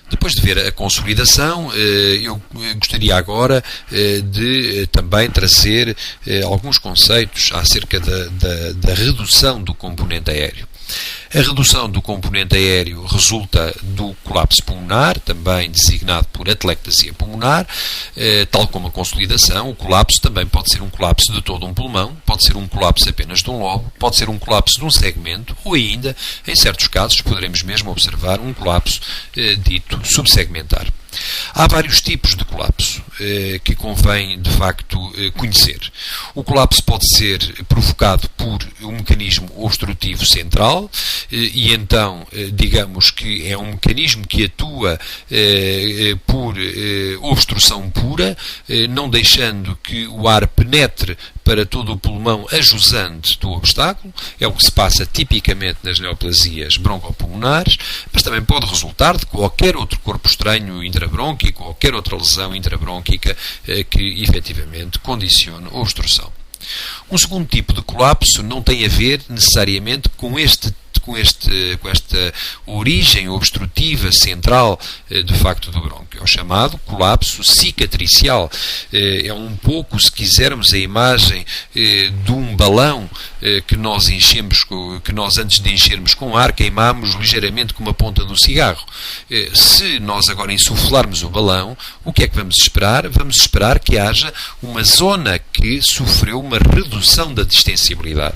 Depois de ver a consolidação, eu gostaria agora de também trazer alguns conceitos acerca da redução do componente aéreo. A redução do componente aéreo resulta do colapso pulmonar, também designado por atelectasia pulmonar, tal como a consolidação. O colapso também pode ser um colapso de todo um pulmão, pode ser um colapso apenas de um lobo, pode ser um colapso de um segmento, ou ainda, em certos casos, poderemos mesmo observar um colapso dito subsegmentar. Há vários tipos de colapso que convém, de facto, conhecer. O colapso pode ser provocado por um mecanismo obstrutivo central e então, digamos que é um mecanismo que atua por obstrução pura, não deixando que o ar penetre para todo o pulmão a jusante do obstáculo. É o que se passa tipicamente nas neoplasias broncopulmonares, mas também pode resultar de qualquer outro corpo estranho intrabrônquico, qualquer outra lesão intrabrônquica que efetivamente condicione a obstrução. Um segundo tipo de colapso não tem a ver necessariamente com esta origem obstrutiva central, de facto, do brônquio. É o chamado colapso cicatricial. É um pouco, se quisermos, a imagem de um balão que nós enchemos, que nós antes de enchermos com ar, queimamos ligeiramente com uma ponta do cigarro. Se nós agora insuflarmos o balão, o que é que vamos esperar? Vamos esperar que haja uma zona que sofreu uma redução da distensibilidade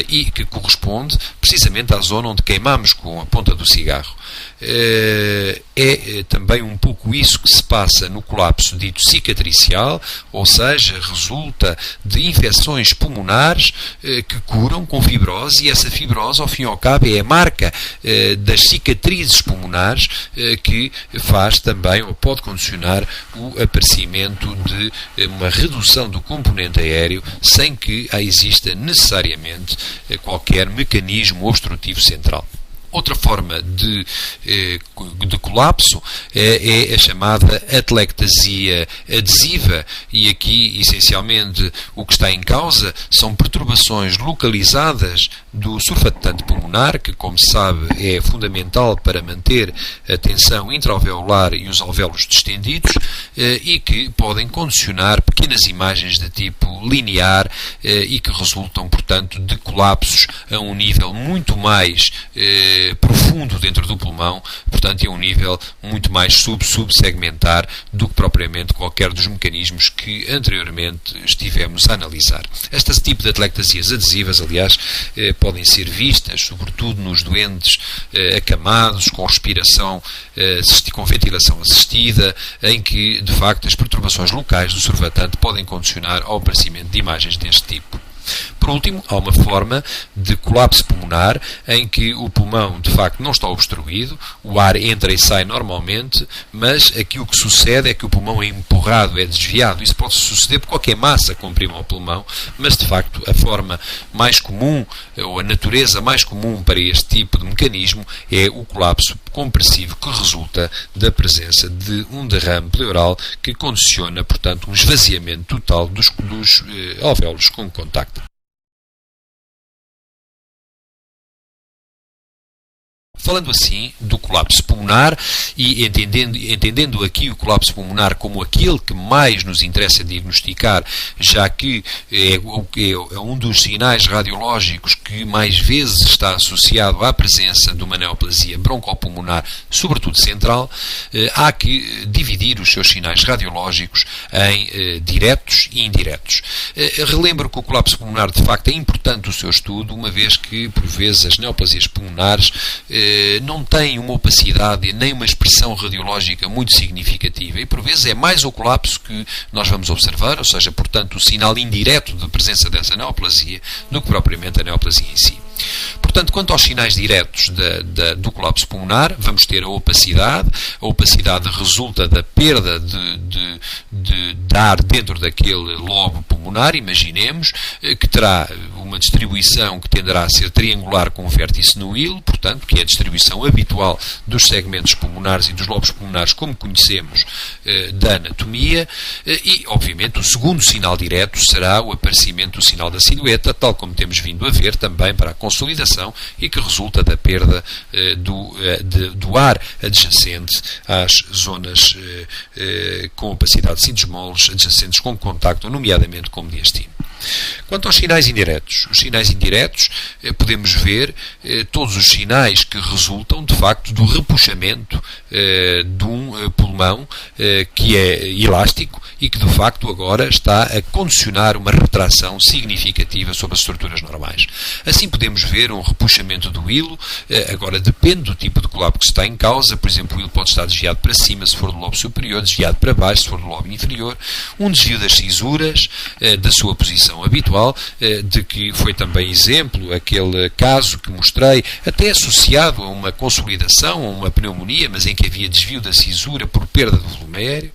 e que corresponde precisamente à zona onde queimamos com a ponta do cigarro. É também um pouco isso que se passa no colapso dito cicatricial, ou seja, resulta de infecções pulmonares que curam com fibrose, e essa fibrose, ao fim e ao cabo, é a marca das cicatrizes pulmonares que faz também, ou pode condicionar, o aparecimento de uma redução do componente aéreo sem que exista necessariamente qualquer mecanismo obstrutivo central. Outra forma de colapso é a chamada atelectasia adesiva, e aqui, essencialmente, o que está em causa são perturbações localizadas do surfactante pulmonar, que, como se sabe, é fundamental para manter a tensão intraalveolar e os alvéolos distendidos, e que podem condicionar pequenas imagens de tipo linear e que resultam, portanto, de colapsos a um nível muito mais profundo dentro do pulmão, portanto, é um nível muito mais subsegmentar do que propriamente qualquer dos mecanismos que anteriormente estivemos a analisar. Este tipo de atelectasias adesivas, aliás, podem ser vistas, sobretudo nos doentes acamados, com respiração, com ventilação assistida, em que, de facto, as perturbações locais do surfactante podem condicionar ao aparecimento de imagens deste tipo. Por último, há uma forma de colapso pulmonar em que o pulmão, de facto, não está obstruído, o ar entra e sai normalmente, mas aqui o que sucede é que o pulmão é empurrado, é desviado. Isso pode suceder por qualquer massa que comprima o pulmão, mas, de facto, a forma mais comum, ou a natureza mais comum para este tipo de mecanismo é o colapso compressivo, que resulta da presença de um derrame pleural que condiciona, portanto, um esvaziamento total dos alvéolos com contacto. Falando assim do colapso pulmonar e entendendo aqui o colapso pulmonar como aquele que mais nos interessa diagnosticar, já que é um dos sinais radiológicos que mais vezes está associado à presença de uma neoplasia broncopulmonar, sobretudo central, há que dividir os seus sinais radiológicos em diretos e indiretos. Relembro que o colapso pulmonar, de facto, é importante o seu estudo, uma vez que, por vezes, as neoplasias pulmonares não têm uma opacidade nem uma expressão radiológica muito significativa, e por vezes é mais o colapso que nós vamos observar, ou seja, portanto, o sinal indireto de presença dessa neoplasia, do que propriamente a neoplasia em si. Portanto, quanto aos sinais diretos do colapso pulmonar, vamos ter a opacidade. A opacidade resulta da perda de ar dentro daquele lobo pulmonar, imaginemos, que terá uma distribuição que tenderá a ser triangular com vértice no hilo, portanto, que é a distribuição habitual dos segmentos pulmonares e dos lobos pulmonares, como conhecemos da anatomia, e, obviamente, o segundo sinal direto será o aparecimento do sinal da silhueta, tal como temos vindo a ver também para a consolidação e que resulta da perda do ar adjacente às zonas com opacidade de sindesmoles adjacentes com contacto, nomeadamente com o mediastino. Quanto aos sinais indiretos, os sinais indiretos podemos ver todos os sinais que resultam de facto do repuxamento de um pulmão que é elástico e que de facto agora está a condicionar uma retração significativa sobre as estruturas normais. Assim podemos ver um repuxamento do hilo, agora depende do tipo de colapso que está em causa, por exemplo, o hilo pode estar desviado para cima se for do lobo superior, desviado para baixo se for do lobo inferior, um desvio das cisuras da sua posição habitual, de que foi também exemplo aquele caso que mostrei, até associado a uma consolidação, a uma pneumonia, mas em que havia desvio da cisura por perda do volume aéreo,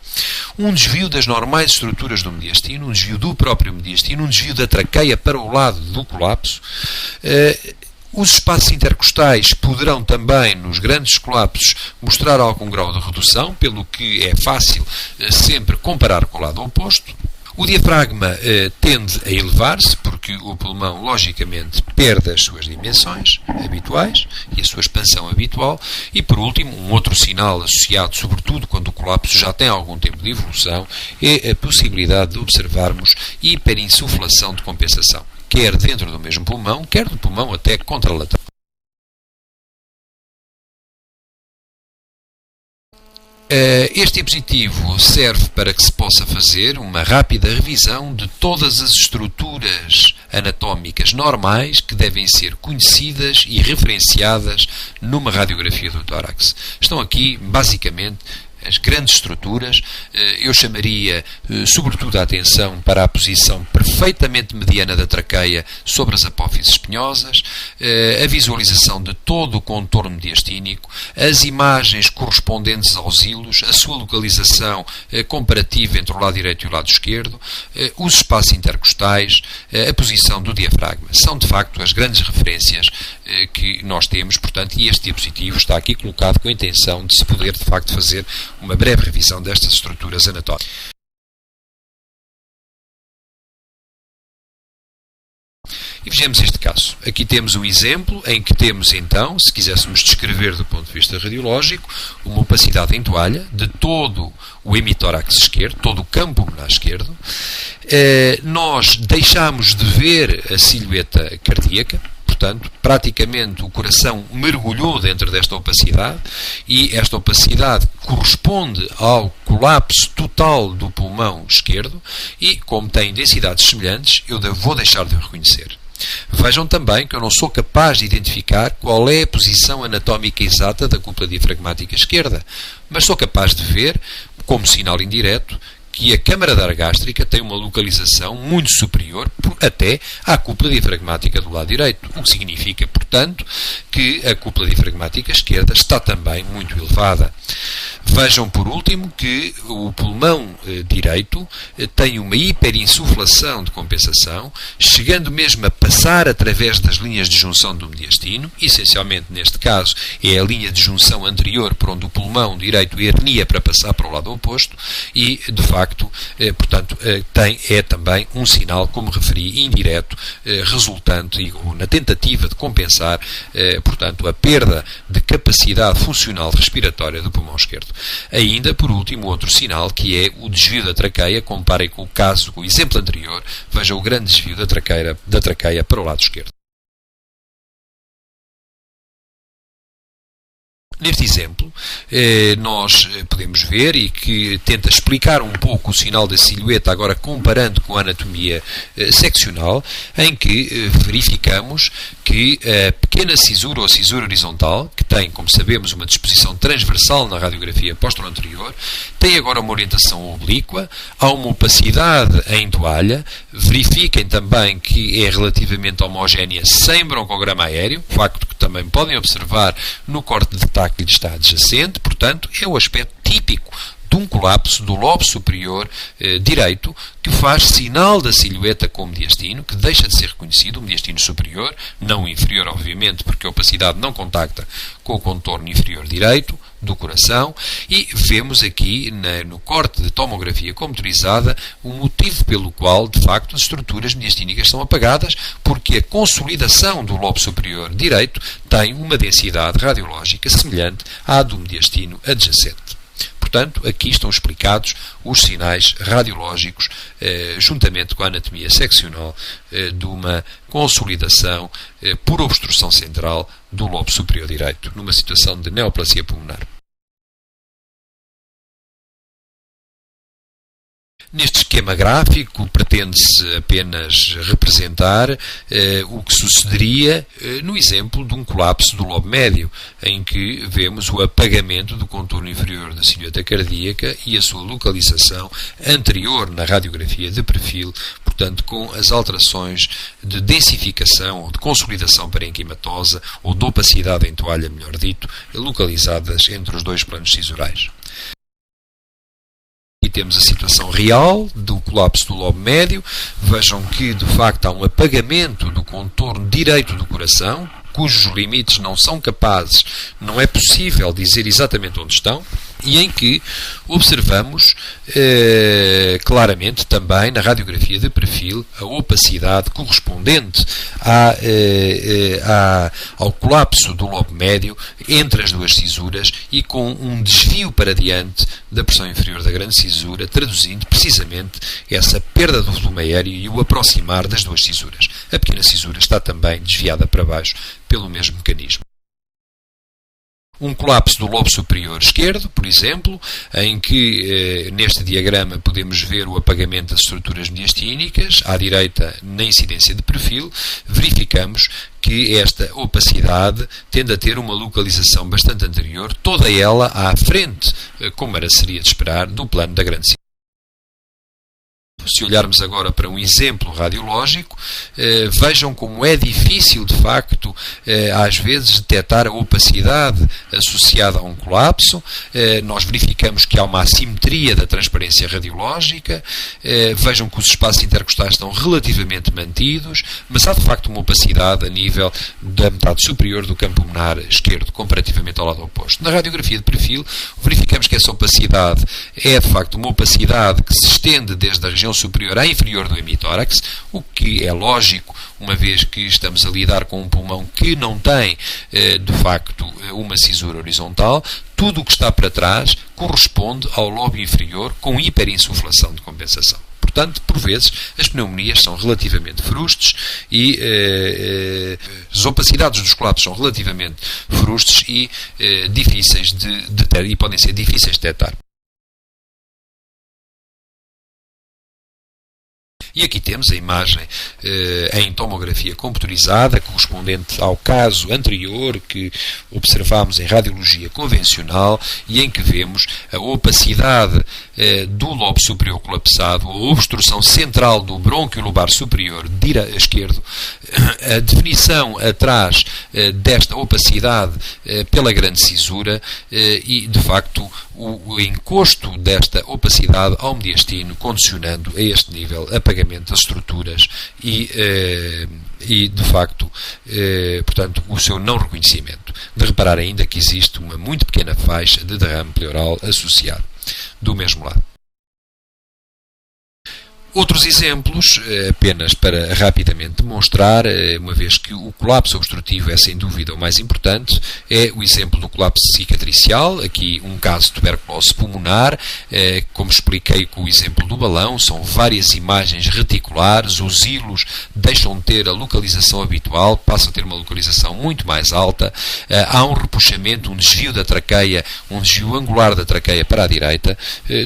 um desvio das normais estruturas do mediastino, um desvio do próprio mediastino, um desvio da traqueia para o lado do colapso. Os espaços intercostais poderão também, nos grandes colapsos, mostrar algum grau de redução, pelo que é fácil sempre comparar com o lado oposto. O diafragma tende a elevar-se, porque o pulmão, logicamente, perde as suas dimensões habituais e a sua expansão habitual. E, por último, um outro sinal associado, sobretudo quando o colapso já tem algum tempo de evolução, é a possibilidade de observarmos hiperinsuflação de compensação, quer dentro do mesmo pulmão, quer do pulmão até contralateral. Este diapositivo serve para que se possa fazer uma rápida revisão de todas as estruturas anatómicas normais que devem ser conhecidas e referenciadas numa radiografia do tórax. Estão aqui, basicamente, as grandes estruturas. Eu chamaria sobretudo a atenção para a posição perfeitamente mediana da traqueia sobre as apófises espinhosas, a visualização de todo o contorno mediastínico, as imagens correspondentes aos hilos, a sua localização comparativa entre o lado direito e o lado esquerdo, os espaços intercostais, a posição do diafragma. São, de facto, as grandes referências que nós temos, portanto, e este diapositivo está aqui colocado com a intenção de se poder, de facto, fazer uma breve revisão destas estruturas anatómicas. E vejamos este caso. Aqui temos um exemplo em que temos, então, se quiséssemos descrever do ponto de vista radiológico, uma opacidade em toalha de todo o hemitórax esquerdo, todo o campo pulmonar esquerdo. Nós deixamos de ver a silhueta cardíaca. Portanto, praticamente o coração mergulhou dentro desta opacidade e esta opacidade corresponde ao colapso total do pulmão esquerdo e, como tem densidades semelhantes, eu vou deixar de o reconhecer. Vejam também que eu não sou capaz de identificar qual é a posição anatómica exata da cúpula diafragmática esquerda, mas sou capaz de ver, como sinal indireto, que a câmara da ar gástrica tem uma localização muito superior até à cúpula diafragmática do lado direito, o que significa, portanto, que a cúpula diafragmática esquerda está também muito elevada. Vejam, por último, que o pulmão direito tem uma hiperinsuflação de compensação, chegando mesmo a passar através das linhas de junção do mediastino, essencialmente neste caso é a linha de junção anterior por onde o pulmão direito hernia para passar para o lado oposto e, de facto, portanto, é também um sinal, como referi, indireto, resultante na tentativa de compensar, portanto, a perda de capacidade funcional respiratória do pulmão esquerdo. Ainda, por último, outro sinal que é o desvio da traqueia. Comparem com o exemplo anterior, veja o grande desvio da traqueia para o lado esquerdo. Neste exemplo, nós podemos ver e que tenta explicar um pouco o sinal da silhueta, agora comparando com a anatomia seccional, em que verificamos que a pequena cisura ou cisura horizontal, que tem, como sabemos, uma disposição transversal na radiografia posterior, tem agora uma orientação oblíqua, há uma opacidade em toalha, verifiquem também que é relativamente homogénea sem broncograma aéreo, facto que também podem observar no corte de taque que lhe está adjacente, portanto, é o aspecto típico de um colapso do lobo superior direito, que faz sinal da silhueta como mediastino, que deixa de ser reconhecido, o mediastino superior, não o inferior, obviamente, porque a opacidade não contacta com o contorno inferior direito do coração, e vemos aqui no corte de tomografia computadorizada o motivo pelo qual, de facto, as estruturas mediastínicas são apagadas, porque a consolidação do lobo superior direito tem uma densidade radiológica semelhante à do mediastino adjacente. Portanto, aqui estão explicados os sinais radiológicos, juntamente com a anatomia seccional, de uma consolidação por obstrução central do lobo superior direito, numa situação de neoplasia pulmonar. Neste esquema gráfico, pretende-se apenas representar o que sucederia no exemplo de um colapso do lobo médio, em que vemos o apagamento do contorno inferior da silhueta cardíaca e a sua localização anterior na radiografia de perfil, portanto, com as alterações de densificação ou de consolidação parenquimatosa ou de opacidade em toalha, melhor dito, localizadas entre os dois planos cisurais. E temos a situação real do colapso do lobo médio. Vejam que, de facto, há um apagamento do contorno direito do coração, cujos limites não são capazes, não é possível dizer exatamente onde estão, e em que observamos claramente também na radiografia de perfil a opacidade correspondente ao colapso do lobo médio entre as duas cisuras e com um desvio para diante da pressão inferior da grande cisura, traduzindo precisamente essa perda do volume aéreo e o aproximar das duas cisuras. A pequena cisura está também desviada para baixo pelo mesmo mecanismo. Um colapso do lobo superior esquerdo, por exemplo, em que neste diagrama podemos ver o apagamento das estruturas mediastínicas, à direita na incidência de perfil, verificamos que esta opacidade tende a ter uma localização bastante anterior, toda ela à frente, como seria de esperar, do plano da grande cisura. Se olharmos agora para um exemplo radiológico, vejam como é difícil, de facto, às vezes, detectar a opacidade associada a um colapso. Nós verificamos que há uma assimetria da transparência radiológica. Vejam que os espaços intercostais estão relativamente mantidos, mas há, de facto, uma opacidade a nível da metade superior do campo pulmonar esquerdo, comparativamente ao lado oposto. Na radiografia de perfil, verificamos que essa opacidade é, de facto, uma opacidade que se estende desde a região superior à inferior do hemitórax, o que é lógico, uma vez que estamos a lidar com um pulmão que não tem, de facto, uma cisura horizontal. Tudo o que está para trás corresponde ao lobo inferior com hiperinsuflação de compensação. Portanto, por vezes, as pneumonias são relativamente frustes e as opacidades dos colapsos são relativamente frustes e difíceis de detectar, e podem ser difíceis de detectar. E aqui temos a imagem em tomografia computadorizada, correspondente ao caso anterior que observámos em radiologia convencional, e em que vemos a opacidade do lobo superior colapsado, a obstrução central do brônquio lobar superior esquerdo, a definição atrás desta opacidade pela grande cisura e, de facto, o encosto desta opacidade ao mediastino, condicionando a este nível apagamento das estruturas e de facto, portanto, o seu não reconhecimento. De reparar ainda que existe uma muito pequena faixa de derrame pleural associado do mesmo lado. Outros exemplos, apenas para rapidamente demonstrar, uma vez que o colapso obstrutivo é sem dúvida o mais importante, é o exemplo do colapso cicatricial, aqui um caso de tuberculose pulmonar, como expliquei com o exemplo do balão, são várias imagens reticulares, os hilos deixam de ter a localização habitual, passam a ter uma localização muito mais alta, há um repuxamento, um desvio da traqueia, um desvio angular da traqueia para a direita,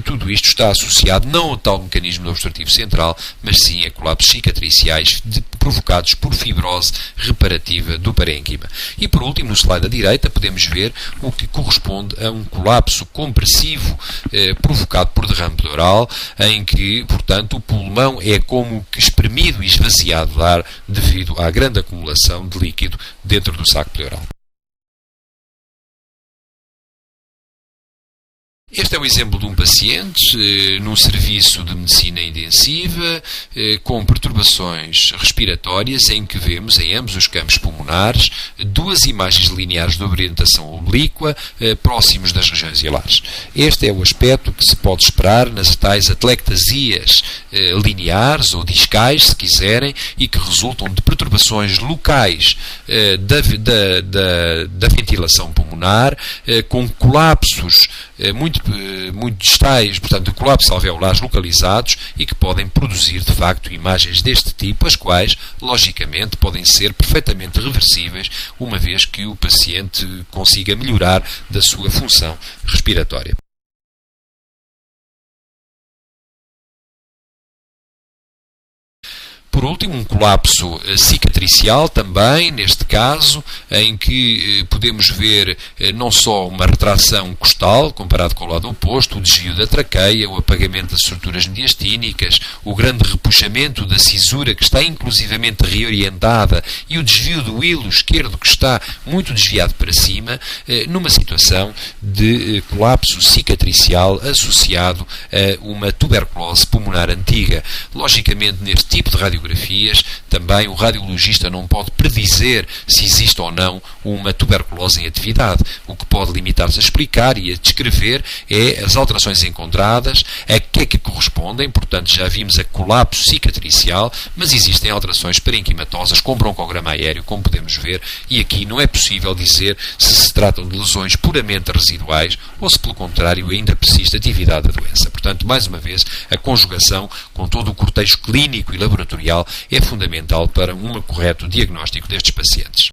tudo isto está associado não ao tal mecanismo do obstrutivo central, mas sim a colapsos cicatriciais provocados por fibrose reparativa do parênquima. E por último, no slide da direita, podemos ver o que corresponde a um colapso compressivo provocado por derrame pleural, em que, portanto, o pulmão é como que espremido e esvaziado de ar devido à grande acumulação de líquido dentro do saco pleural. Este é o exemplo de um paciente num serviço de medicina intensiva com perturbações respiratórias em que vemos em ambos os campos pulmonares duas imagens lineares de orientação oblíqua próximos das regiões hilares. Este é o aspecto que se pode esperar nas tais atelectasias lineares ou discais, se quiserem, e que resultam de perturbações locais da ventilação pulmonar, com colapsos muito distais, portanto, colapsos alveolares localizados e que podem produzir, de facto, imagens deste tipo, as quais, logicamente, podem ser perfeitamente reversíveis, uma vez que o paciente consiga melhorar da sua função respiratória. Por último, um colapso cicatricial também, neste caso, em que podemos ver não só uma retração costal, comparado com o lado oposto, o desvio da traqueia, o apagamento das estruturas mediastínicas, o grande repuxamento da cisura que está inclusivamente reorientada e o desvio do hilo esquerdo que está muito desviado para cima, numa situação de colapso cicatricial associado a uma tuberculose pulmonar antiga. Logicamente, neste tipo de radiografias, também o radiologista não pode predizer se existe ou não uma tuberculose em atividade. O que pode limitar-se a explicar e a descrever é as alterações encontradas, a que é que correspondem, portanto já vimos a colapso cicatricial, mas existem alterações parenquimatosas com broncograma aéreo, como podemos ver, e aqui não é possível dizer se tratam de lesões puramente residuais ou se, pelo contrário, ainda persiste a atividade da doença. Portanto, mais uma vez, a conjugação com todo o cortejo clínico e laboratorial é fundamental para um correto diagnóstico destes pacientes.